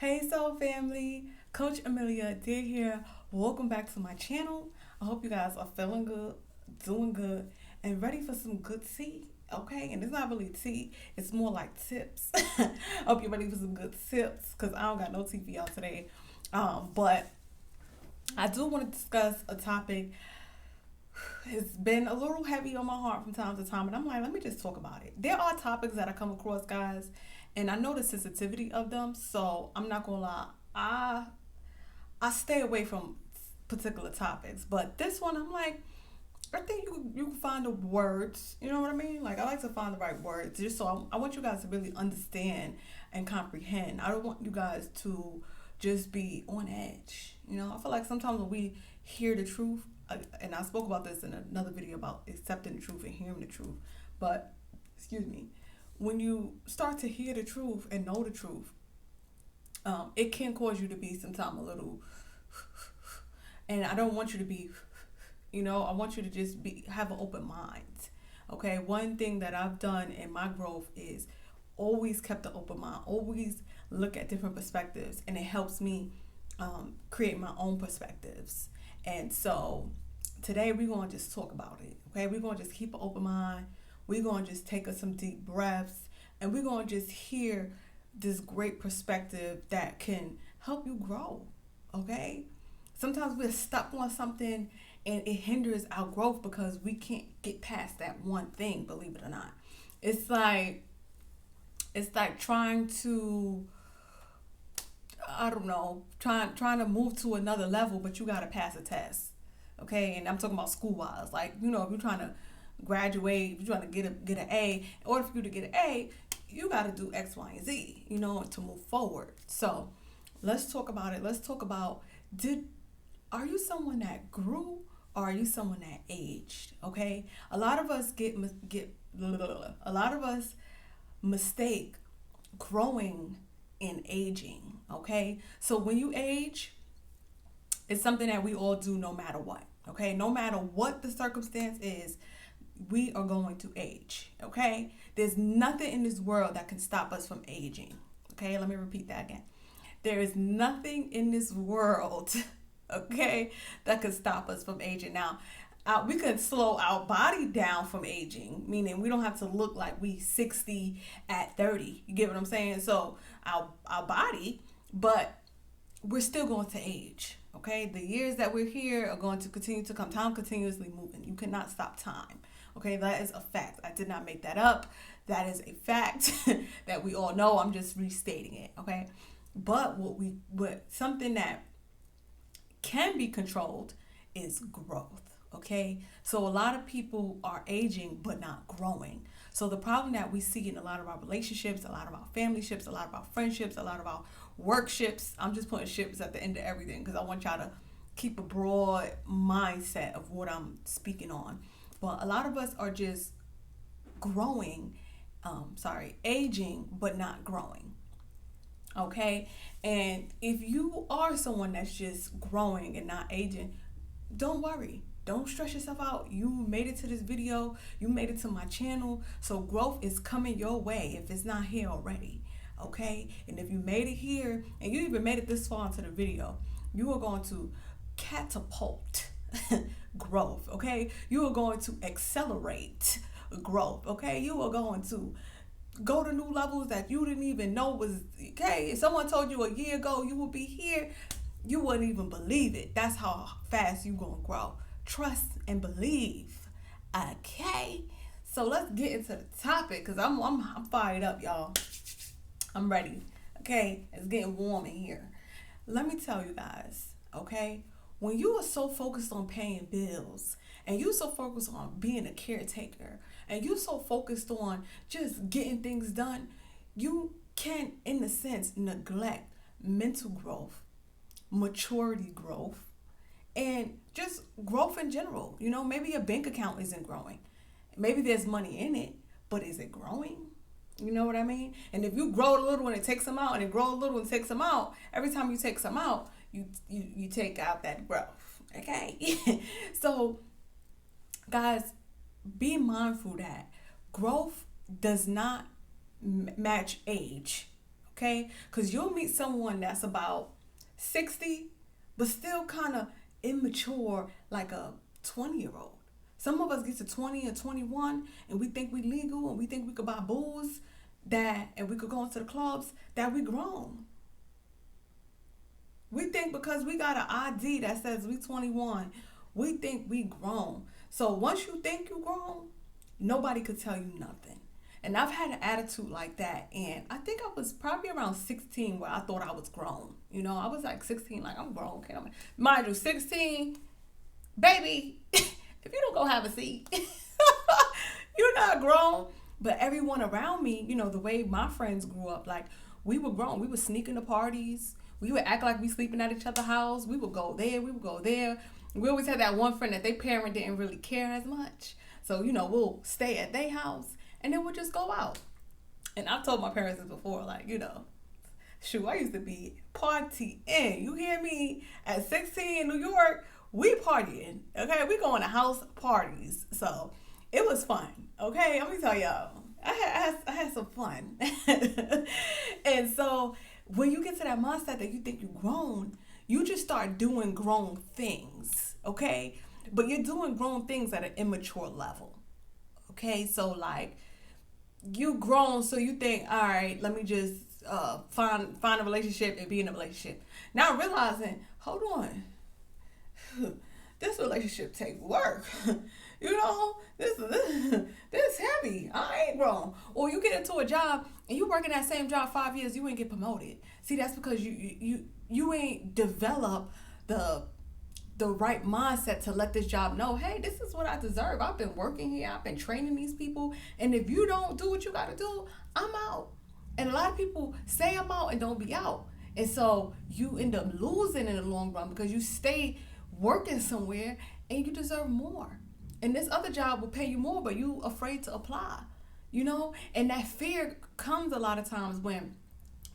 Hey Soul Family, Coach Amelia Adair here. Welcome back to my channel. I hope you guys are feeling good, doing good, and ready for some good tea. Okay, and it's not really tea, it's more like tips. I hope you're ready for some good tips because I don't got no tea for y'all today. But I do want to discuss a topic. It's been a little heavy on my heart from time to time, and I'm like, let me just talk about it. There are topics that I come across, guys, and I know the sensitivity of them, so I'm not gonna lie. I stay away from particular topics, but this one, I'm like, I think you can find the words. You know what I mean? Like I like to find the right words, just so I want you guys to really understand and comprehend. I don't want you guys to just be on edge. I feel like sometimes when we hear the truth, and I spoke about this in another video about accepting the truth and hearing the truth, but excuse me, when you start to hear the truth and know the truth, it can cause you to be sometimes a little, and I don't want you to be, I want you to just have an open mind. Okay, one thing that I've done in my growth is always kept an open mind, always look at different perspectives, and it helps me create my own perspectives. And so today we're going to just talk about it. Okay, we're going to just keep an open mind. We're going to just take us some deep breaths, and we're going to just hear this great perspective that can help you grow. Okay, sometimes we're stuck on something and it hinders our growth because we can't get past that one thing, believe it or not. It's like trying to, I don't know, trying to move to another level, but you got to pass a test. Okay, and I'm talking about school wise. Like, if you're trying to graduate, if you're trying to get an A, in order for you to get an A, you got to do X, Y, and Z, to move forward. So let's talk about it. Let's talk about, are you someone that grew, or are you someone that aged? Okay, a lot of us a lot of us mistake growing and aging. Okay, so when you age, it's something that we all do no matter what. Okay, no matter what the circumstance is, we are going to age. Okay, there's nothing in this world that can stop us from aging. Okay, let me repeat that again. There is nothing in this world, okay, that could stop us from aging. Now, we could slow our body down from aging, meaning we don't have to look like we 60 at 30. You get what I'm saying? So our body, but we're still going to age. Okay, the years that we're here are going to continue to come. Time continuously moving. You cannot stop time. Okay, that is a fact. I did not make that up. That is a fact that we all know. I'm just restating it. Okay, but what something that can be controlled is growth. Okay, so a lot of people are aging but not growing. So the problem that we see in a lot of our relationships, a lot of our family ships, a lot of our friendships, a lot of our work ships, I'm just putting ships at the end of everything because I want y'all to keep a broad mindset of what I'm speaking on. But a lot of us are just growing, aging but not growing. Okay, and if you are someone that's just growing and not aging, don't worry. Don't stress yourself out. You made it to this video. You made it to my channel. So growth is coming your way if it's not here already. Okay? And if you made it here and you even made it this far into the video, you are going to catapult growth. Okay? You are going to accelerate growth. Okay? You are going to go to new levels that you didn't even know was okay. If someone told you a year ago you would be here, you wouldn't even believe it. That's how fast you gonna grow. Trust and believe. Okay, so let's get into the topic because I'm fired up, y'all. I'm ready. Okay, it's getting warm in here. Let me tell you guys. Okay, when you are so focused on paying bills and you so focused on being a caretaker and you so focused on just getting things done, you can, in a sense, neglect mental growth, maturity growth, and just growth in general. Maybe your bank account isn't growing. Maybe there's money in it, but is it growing? You know what I mean? And if you grow a little and it takes them out, and it grow a little and takes them out, every time you take some out, you take out that growth. Okay? So, guys, be mindful that growth does not match age. Okay? Because you'll meet someone that's about 60, but still kind of immature, like a 20-year-old. Some of us get to 20 or 21 and we think we legal and we think we could buy booze and we could go into the clubs, that we grown. We think because we got an ID that says we 21, we think we grown. So once you think you grown, nobody could tell you nothing. And I've had an attitude like that. And I think I was probably around 16 where I thought I was grown. You know, I was like 16, like I'm grown. Okay, mind you, 16, baby, if you don't go have a seat, you're not grown. But everyone around me, you know, the way my friends grew up, like we were grown. We would sneak into parties. We would act like we sleeping at each other's house. We would go there. We would go there. We always had that one friend that their parent didn't really care as much. So, you know, we'll stay at their house and then we'll just go out. And I've told my parents this before, like, you know, shoot, I used to be partying. You hear me? At 16 in New York, we partying. Okay, we going to house parties. So it was fun. Okay, let me tell y'all, I had some fun. And so when you get to that mindset that you think you're grown, you just start doing grown things, okay? But you're doing grown things at an immature level, okay? So, like, you grown, so you think, all right, let me just find a relationship and be in a relationship. Now realizing, hold on, this relationship take work. You know, this heavy. I ain't grown. Or you get into a job and you working that same job 5 years, you ain't get promoted. See, that's because you ain't developed the right mindset to let this job know, hey, this is what I deserve. I've been working here. I've been training these people. And if you don't do what you got to do, I'm out. And a lot of people say I'm out and don't be out. And so you end up losing in the long run because you stay working somewhere and you deserve more. And this other job will pay you more, but you afraid to apply, you know? And that fear comes a lot of times when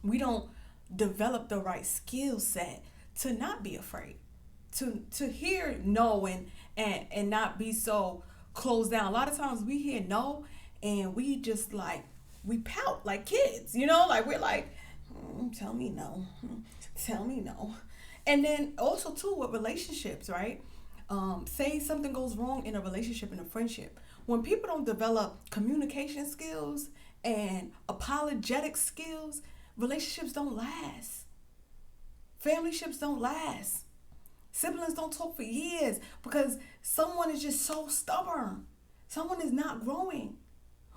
we don't develop the right skill set to not be afraid, to hear no and not be so closed down. A lot of times we hear no and we just like, we pout like kids, you know? Like we're like, tell me no, tell me no. And then also too with relationships, right? Say something goes wrong in a relationship, in a friendship. When people don't develop communication skills and apologetic skills, relationships don't last. Family ships don't last. Siblings don't talk for years because someone is just so stubborn. Someone is not growing.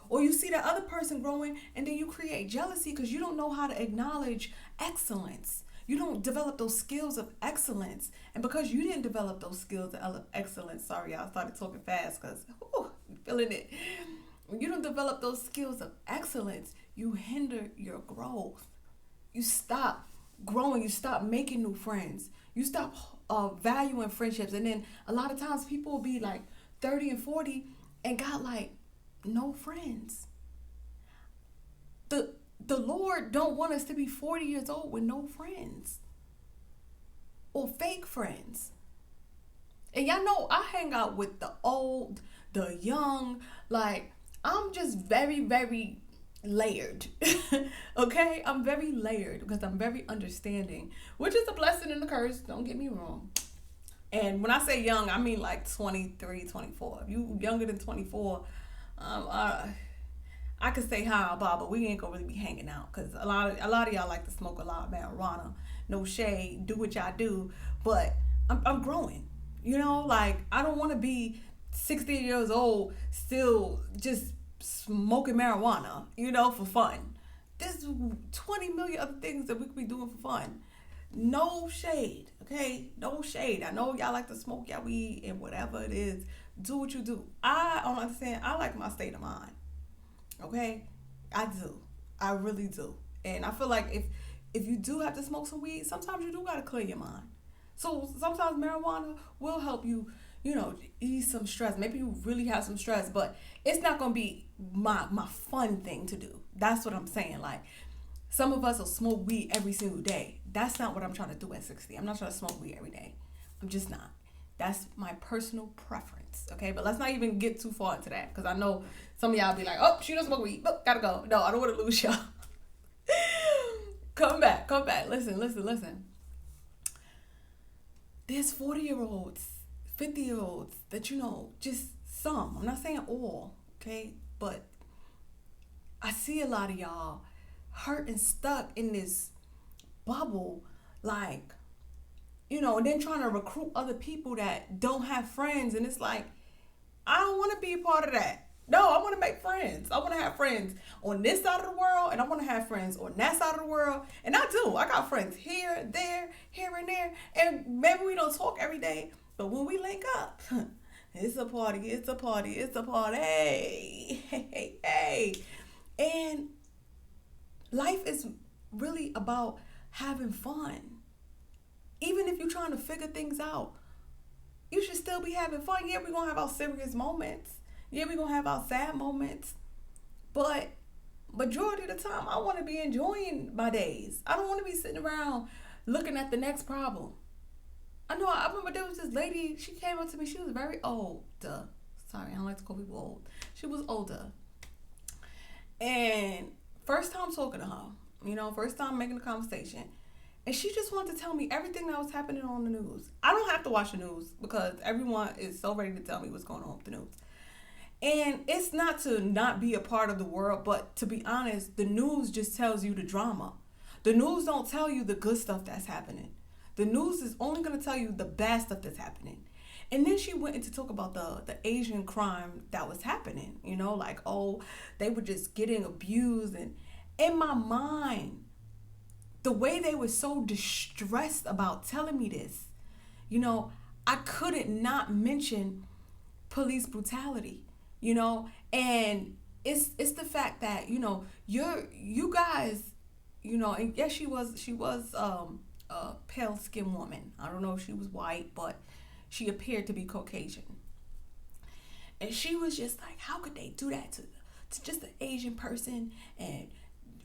Or you see the other person growing and then you create jealousy because you don't know how to acknowledge excellence. You don't develop those skills of excellence. And because you didn't develop those skills of excellence, sorry, I started talking fast because I'm feeling it. When you don't develop those skills of excellence, you hinder your growth. You stop growing. You stop making new friends. You stop valuing friendships. And then a lot of times people will be like 30 and 40 and got like no friends. The Lord don't want us to be 40 years old with no friends or fake friends. And y'all know I hang out with the old, the young, like I'm just very, very layered. Okay? I'm very layered because I'm very understanding, which is a blessing and a curse. Don't get me wrong. And when I say young, I mean like 23, 24. If you younger than 24, I could say hi, Bob, but we ain't gonna really be hanging out because a lot of y'all like to smoke a lot of marijuana. No shade, do what y'all do, but I'm growing. You know, like I don't want to be 60 years old still just smoking marijuana. You know, for fun. There's 20 million other things that we could be doing for fun. No shade, okay? No shade. I know y'all like to smoke y'all weed and whatever it is. Do what you do. I don't understand. I like my state of mind. Okay, I do. I really do. And I feel like if you do have to smoke some weed, sometimes you do got to clear your mind. So sometimes marijuana will help you, you know, ease some stress. Maybe you really have some stress, but it's not going to be my fun thing to do. That's what I'm saying. Like some of us will smoke weed every single day. That's not what I'm trying to do at 60. I'm not trying to smoke weed every day. I'm just not. That's my personal preference, okay? But let's not even get too far into that because I know some of y'all be like, oh, she don't smoke weed. Oh, gotta go. No, I don't want to lose y'all. come back. Listen, listen, listen. There's 40-year-olds, 50-year-olds that, just some. I'm not saying all, okay? But I see a lot of y'all hurt and stuck in this bubble, like, and then trying to recruit other people that don't have friends. And it's like, I don't want to be a part of that. No, I want to make friends. I want to have friends on this side of the world, and I want to have friends on that side of the world. And I do. I got friends here, there, here, and there. And maybe we don't talk every day, but when we link up, it's a party. It's a party. It's a party. Hey, hey, hey. And life is really about having fun. Even if you're trying to figure things out, you should still be having fun. Yeah, we're going to have our serious moments. Yeah, we're going to have our sad moments. But majority of the time, I want to be enjoying my days. I don't want to be sitting around looking at the next problem. I remember there was this lady, she came up to me. She was very old. Sorry, I don't like to call people old. She was older. And first time talking to her, first time making a conversation. And she just wanted to tell me everything that was happening on the news. I don't have to watch the news because everyone is so ready to tell me what's going on with the news. And it's not to not be a part of the world, but to be honest, the news just tells you the drama. The news don't tell you the good stuff that's happening. The news is only going to tell you the bad stuff that's happening. And then she went into talk about the Asian crime that was happening, like, oh, they were just getting abused. And in my mind, the way they were so distressed about telling me this, I couldn't not mention police brutality, and it's the fact that, you guys, and yes, she was a pale skinned woman. I don't know if she was white, but she appeared to be Caucasian. And she was just like, how could they do that to just an Asian person and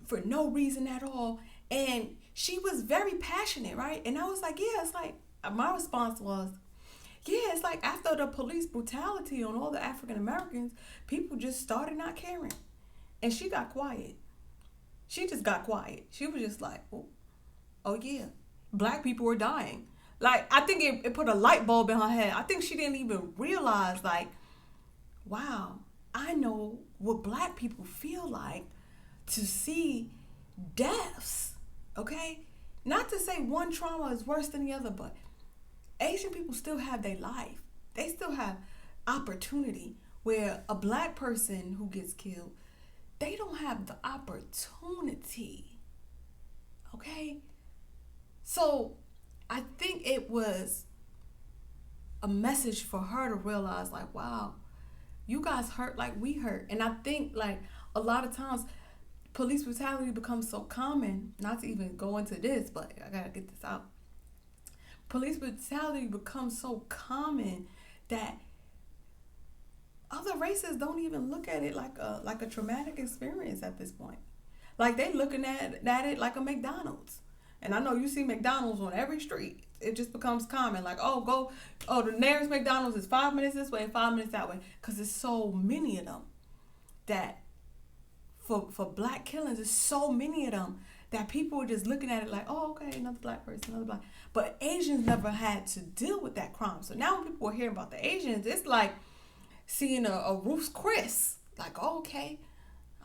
for no reason at all? And she was very passionate, right? And I was like, yeah, it's like, my response was, yeah, it's like after the police brutality on all the African Americans, people just started not caring. And she got quiet. She just got quiet. She was just like, oh yeah, black people were dying. Like, I think it put a light bulb in her head. I think she didn't even realize, like, wow, I know what black people feel like to see deaths, okay? Not to say one trauma is worse than the other, but Asian people still have their life. They still have opportunity, where a black person who gets killed, they don't have the opportunity, okay? So I think it was a message for her to realize, like, wow, you guys hurt like we hurt. And I think, like, a lot of times police brutality becomes so common, not to even go into this, but I gotta get this out. Police brutality becomes so common that other races don't even look at it like a traumatic experience at this point. Like, they looking at it like a McDonald's. And I know you see McDonald's on every street. It just becomes common. Like, the nearest McDonald's is 5 minutes this way and 5 minutes that way. Because there's so many of them that for black killings, there's so many of them that people are just looking at it like, oh, okay, another black person, another black. But Asians never had to deal with that crime. So now when people are hearing about the Asians, it's like seeing a Ruth's Chris. Like, oh, okay,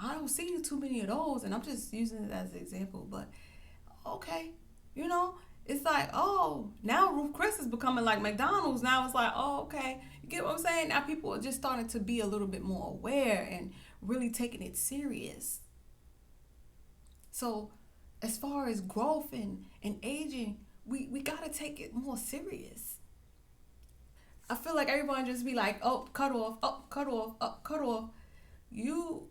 I don't see too many of those. And I'm just using it as an example. But, okay, it's like, oh, now Ruth Chris is becoming like McDonald's. Now it's like, oh, okay. You get what I'm saying? Now people are just starting to be a little bit more aware and really taking it serious. So as far as growth and aging, we got to take it more serious. I feel like everyone just be like, oh, cut off, oh, cut off, oh, cut off. You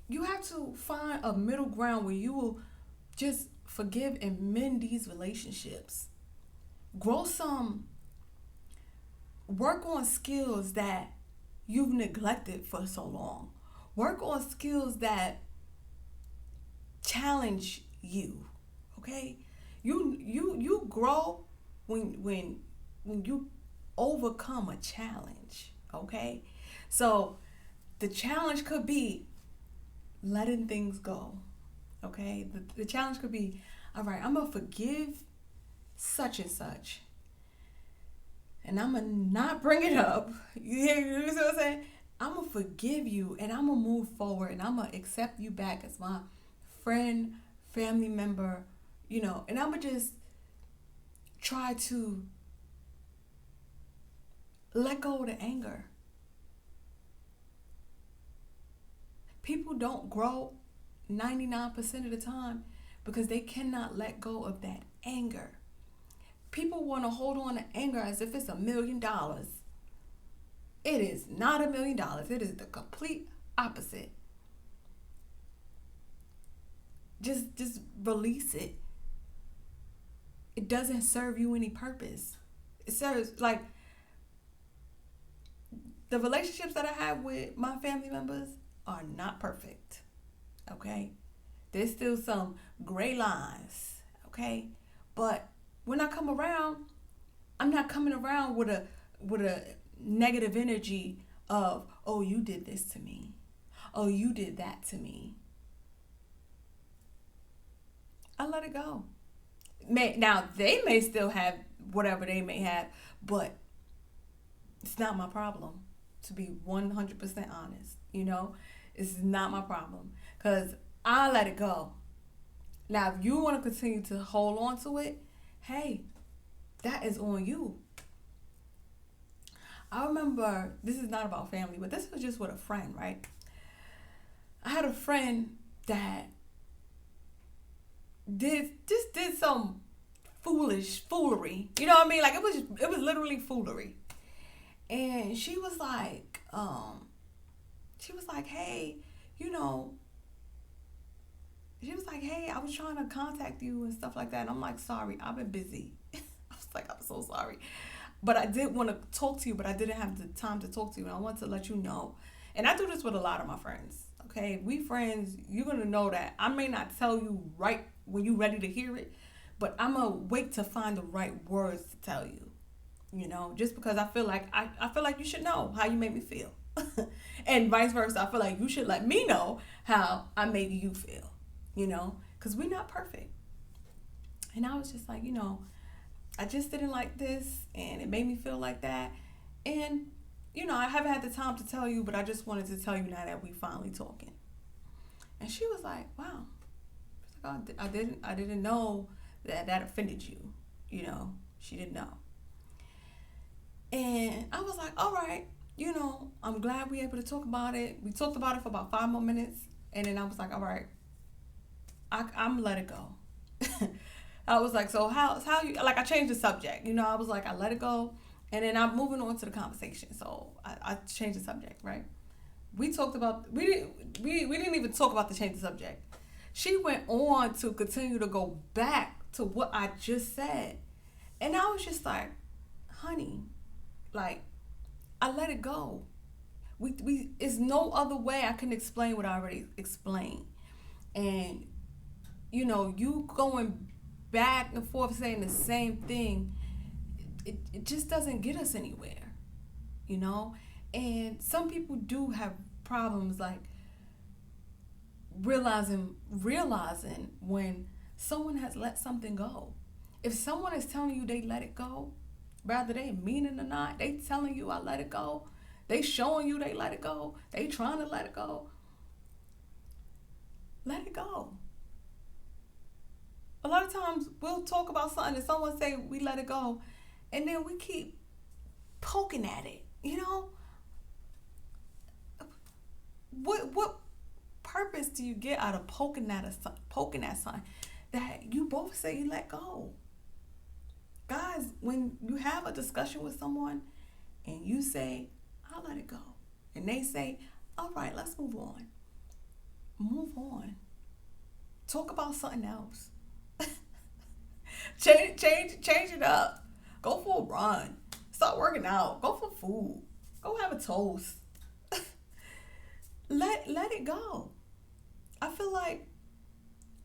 have to find a middle ground where you will just forgive and mend these relationships. Work on skills that you've neglected for so long. Work on skills that challenge you, okay? You grow when you overcome a challenge, okay? So the challenge could be letting things go, Okay, the challenge could be, all right, I'm gonna forgive such and such, and I'm gonna not bring it up. You see what I'm saying? I'm gonna forgive you, and I'm gonna move forward, and I'm gonna accept you back as my friend, family member, and I'm gonna just try to let go of the anger. People don't grow 99% of the time because they cannot let go of that anger. People want to hold on to anger as if it's $1 million. It is not $1 million. It is the complete opposite. Just release it. It doesn't serve you any purpose. It serves, like, the relationships that I have with my family members are not perfect. Okay? There's still some gray lines. Okay? But when I come around, I'm not coming around with a negative energy of, oh, you did this to me. Oh, you did that to me. I let it go. Now, they may still have whatever they may have, but it's not my problem, to be 100% honest. It's not my problem because I let it go. Now, if you want to continue to hold on to it, hey, that is on you. I remember, this is not about family, but this was just with a friend, right? I had a friend that did some foolery. You know what I mean? Like, it was literally foolery. And she was like, hey, I was trying to contact you and stuff like that. And I'm like, sorry, I've been busy. I was like, I'm so sorry. But I did want to talk to you, but I didn't have the time to talk to you. And I want to let you know. And I do this with a lot of my friends. Okay, we friends, you're going to know that I may not tell you right when you're ready to hear it, but I'm going to wait to find the right words to tell you. Just because I feel like you should know how you make me feel. And vice versa, I feel like you should let me know how I make you feel, because we're not perfect. And I was just like, I just didn't like this and it made me feel like that. And, I haven't had the time to tell you, but I just wanted to tell you now that we finally talking. And she was like, wow. She's like, oh, I didn't know that offended you. She didn't know. And I was like, all right, I'm glad we were able to talk about it. We talked about it for about 5 more minutes. And then I was like, all right, I'm let it go. I was like, so how you, like, I changed the subject. I was like, I let it go. And then I'm moving on to the conversation. So I changed the subject, right? We didn't even talk about the change the subject. She went on to continue to go back to what I just said. And I was just like, honey, like, I let it go. We it's no other way I can explain what I already explained. And, you going back and forth saying the same thing, it just doesn't get us anywhere, And some people do have problems, like, realizing when someone has let something go. If someone is telling you they let it go, whether they mean it or not, they telling you I let it go, they showing you they let it go, they trying to let it go, let it go. A lot of times we'll talk about something and someone say we let it go, and then we keep poking at it, What purpose do you get out of poking at something that you both say you let go? Guys, when you have a discussion with someone and you say, I'll let it go, and they say, all right, let's move on. Move on. Talk about something else. change it up. Go for a run. Start working out. Go for food. Go have a toast. Let it go. I feel like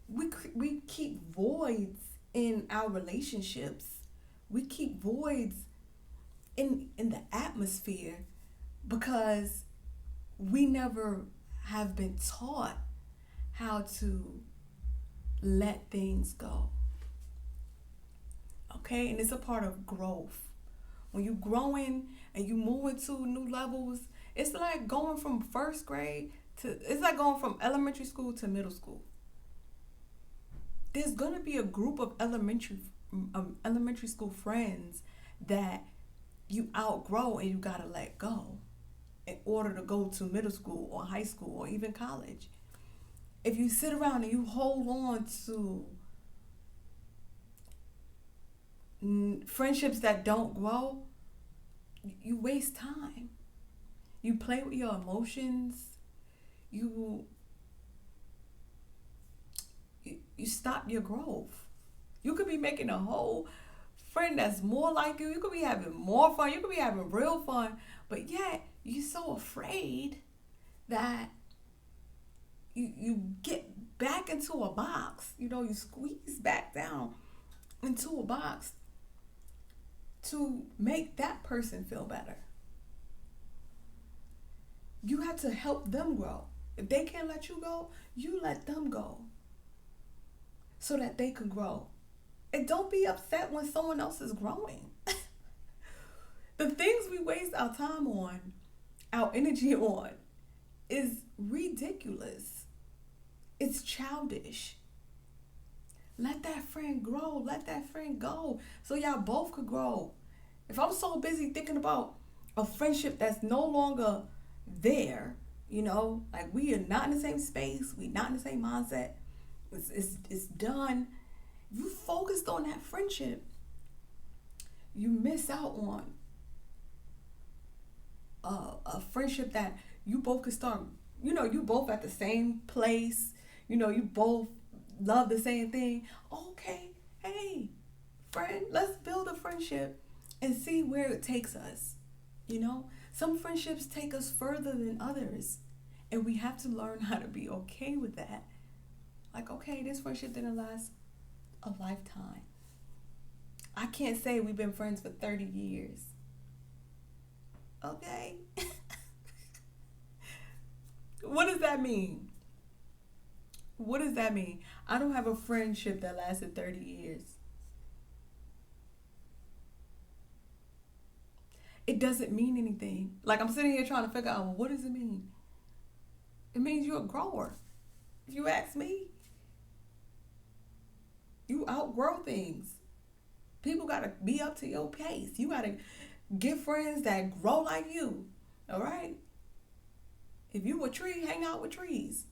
we keep voids in our relationships. We keep voids in the atmosphere because we never have been taught how to let things go. Okay? And it's a part of growth. When you growing and you moving to new levels, it's like going from first grade it's like going from elementary school to middle school. There's gonna be a group of elementary school friends that you outgrow and you gotta let go in order to go to middle school or high school or even college. If you sit around and you hold on to friendships that don't grow, you waste time. You play with your emotions. You stop your growth. You could be making a whole friend that's more like you. You could be having more fun. You could be having real fun. But yet, you're so afraid that you get back into a box. You squeeze back down into a box to make that person feel better. You have to help them grow. If they can't let you go, you let them go so that they can grow. And don't be upset when someone else is growing. The things we waste our time on, our energy on, is ridiculous. It's childish. Let that friend grow. Let that friend go so y'all both could grow. If I'm so busy thinking about a friendship that's no longer there, like we are not in the same space, we not in the same mindset, it's done. If you focused on that friendship, you miss out on a friendship that you both could start. You both at the same place. You both love the same thing. Okay, hey, friend, let's build a friendship and see where it takes us. Some friendships take us further than others, and we have to learn how to be okay with that. Like, okay, this friendship didn't last a lifetime. I can't say we've been friends for 30 years. Okay? What does that mean? What does that mean? I don't have a friendship that lasted 30 years. It doesn't mean anything. Like, I'm sitting here trying to figure out, well, what does it mean? It means you're a grower. If you ask me, you outgrow things. People got to be up to your pace. You got to get friends that grow like you. All right? If you a tree, hang out with trees.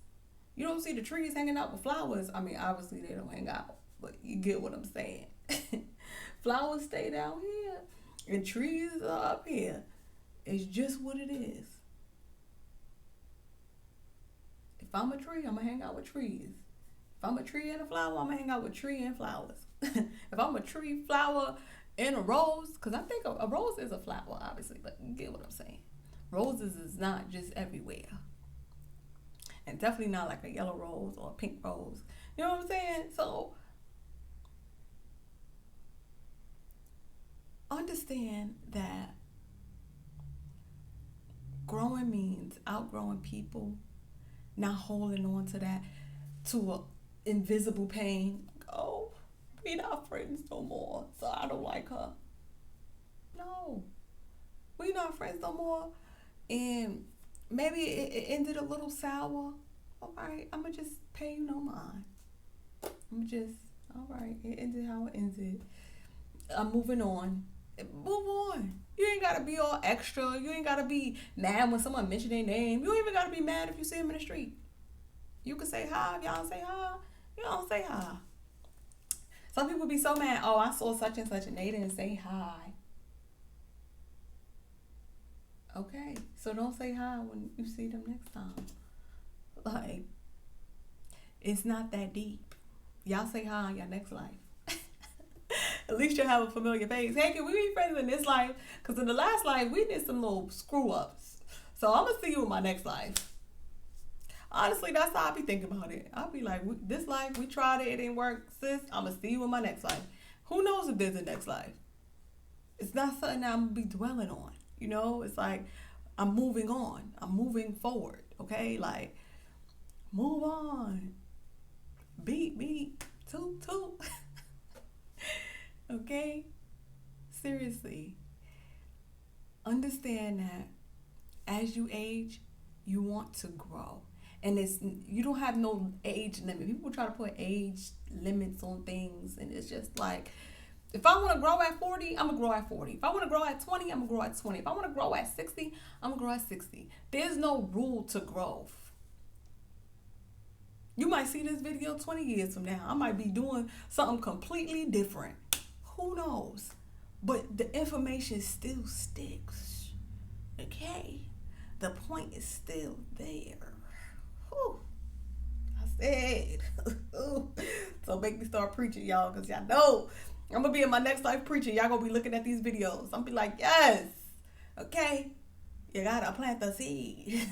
You don't see the trees hanging out with flowers. I mean, obviously they don't hang out, but you get what I'm saying. Flowers stay down here and trees are up here. It's just what it is. If I'm a tree, I'm going to hang out with trees. If I'm a tree and a flower, I'm going to hang out with tree and flowers. If I'm a tree, flower, and a rose, because I think a rose is a flower, obviously, but you get what I'm saying. Roses is not just everywhere. And definitely not like a yellow rose or a pink rose. You know what I'm saying? So, understand that growing means outgrowing people, not holding on to that, to an invisible pain. Oh, we not friends no more, so I don't like her. No, we not friends no more. And maybe it ended a little sour. All right, I'm going to just pay you no mind. All right, it ended how it ended. I'm moving on. Move on. You ain't got to be all extra. You ain't got to be mad when someone mention their name. You ain't even got to be mad if you see them in the street. You can say hi. If y'all don't say hi, you don't say hi. Some people be so mad, oh, I saw such and such and they didn't say hi. Okay, so don't say hi when you see them next time. Like, it's not that deep. Y'all say hi in your next life. At least you'll have a familiar face. Hey, can we be friends in this life? Because in the last life, we did some little screw-ups. So I'm going to see you in my next life. Honestly, that's how I be thinking about it. I'll be like, this life, we tried it, it didn't work. Sis, I'm going to see you in my next life. Who knows if there's a next life? It's not something that I'm going to be dwelling on. It's like I'm moving on. I'm moving forward, okay? Like, move on. beat. Toot. Okay? Seriously. Understand that as you age, you want to grow. And you don't have no age limit. People try to put age limits on things, and it's just like, if I want to grow at 40, I'm going to grow at 40. If I want to grow at 20, I'm going to grow at 20. If I want to grow at 60, I'm going to grow at 60. There's no rule to growth. You might see this video 20 years from now. I might be doing something completely different. Who knows? But the information still sticks. Okay? The point is still there. Whew. I said. So make me start preaching, y'all, because y'all know I'm going to be in my next life preaching. Y'all going to be looking at these videos. I'm going to be like, yes. Okay? You got to plant the seed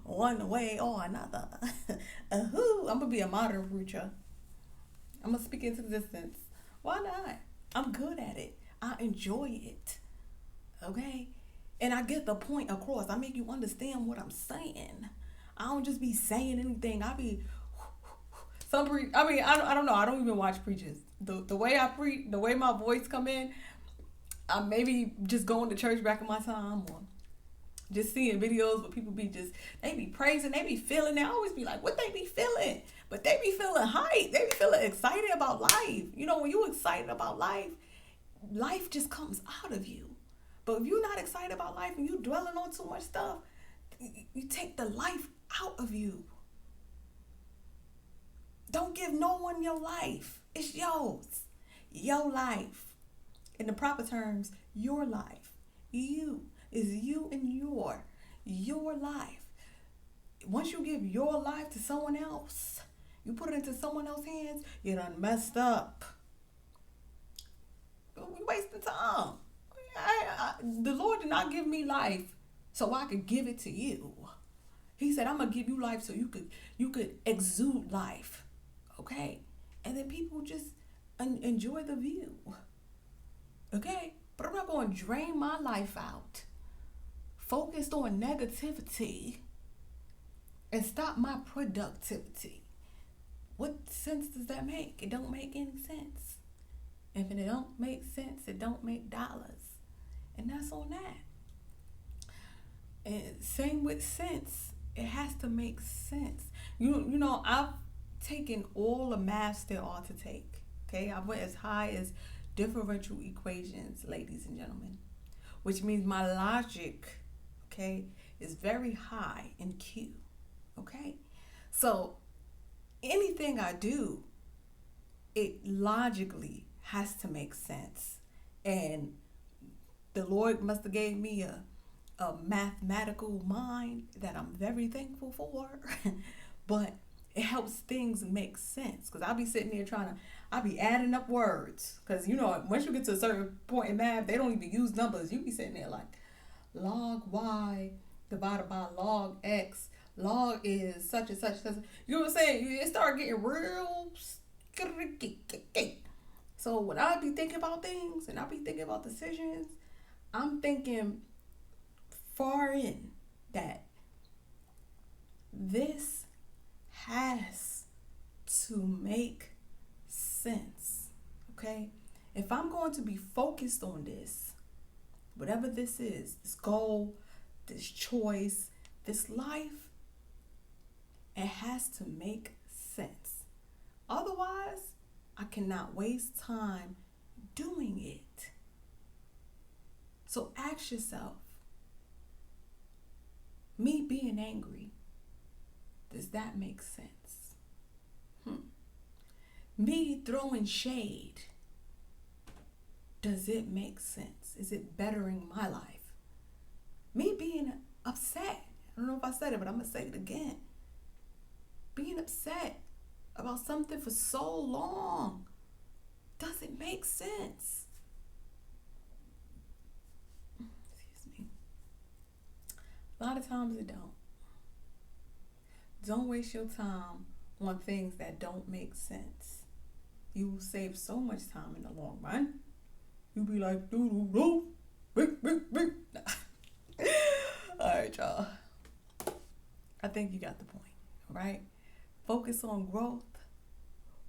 one way or another. I'm going to be a modern preacher. I'm going to speak into existence. Why not? I'm good at it. I enjoy it. Okay? And I get the point across. I make you understand what I'm saying. I don't just be saying anything. I don't know. I don't even watch preachers. The way I preach, the way my voice come in, I maybe just going to church back in my time, or just seeing videos where people they be praising, they be feeling. I always be like, what they be feeling? But they be feeling hype. They be feeling excited about life. You know, when you excited about life just comes out of you. But if you're not excited about life and you dwelling on too much stuff, you take the life out of you. Don't give no one your life. It's yours. Your life. In the proper terms, your life. You. Is you and your life. Once you give your life to someone else, you put it into someone else's hands, you done messed up. We wasting time. The Lord did not give me life so I could give it to you. He said, I'm gonna give you life so you could exude life. Okay? And then people just enjoy the view. Okay? But I'm not gonna drain my life out focused on negativity and stop my productivity. What sense does that make? It don't make any sense. If it don't make sense, it don't make dollars. And that's on that. And same with sense. It has to make sense. You know, I've taken all the maths there are to take. Okay? I went as high as differential equations, ladies and gentlemen. Which means my logic, okay, is very high in Q. Okay? So anything I do, it logically has to make sense. And the Lord must have gave me a mathematical mind that I'm very thankful for. But it helps things make sense. Because I'll be sitting there I'll be adding up words. Because, you know, once you get to a certain point in math, they don't even use numbers. You be sitting there like, log y divided by log x. Log is such and such. You know what I'm saying? It start getting real. So when I be thinking about things and I be thinking about decisions, I'm thinking far in that this has to make sense. Okay? If I'm going to be focused on this, whatever this is, this goal, this choice, this life, it has to make sense. Otherwise, I cannot waste time doing it. So ask yourself, me being angry, does that make sense? Me throwing shade, does it make sense? Is it bettering my life? Me being upset, I don't know if I said it, but I'm going to say it again. Being upset about something for so long, does it make sense? Excuse me. A lot of times it don't. Don't waste your time on things that don't make sense. You will save so much time in the long run. You'll be like, doo-doo-doo, beep. All right, y'all. I think you got the point, all right? Focus on growth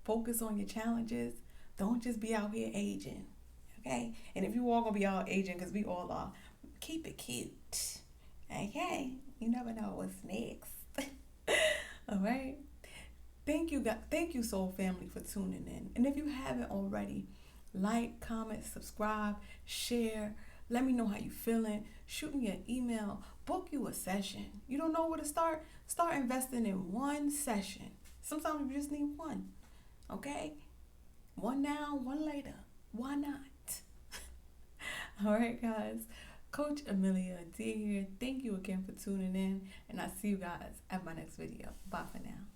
Focus on your challenges. Don't just be out here aging. Okay? And if you all gonna be out aging, because we all are, keep it cute. Okay? You never know what's next. All right? Thank you, guys. Thank you, Soul Family, for tuning in. And if you haven't already, like, comment, subscribe, share. Let me know how you feeling. Shoot me an email. Book you a session. You don't know where to start? Start investing in one session. Sometimes you just need one. Okay? One now, one later. Why not? All right, guys. Coach Amelia Adair here. Thank you again for tuning in. And I'll see you guys at my next video. Bye for now.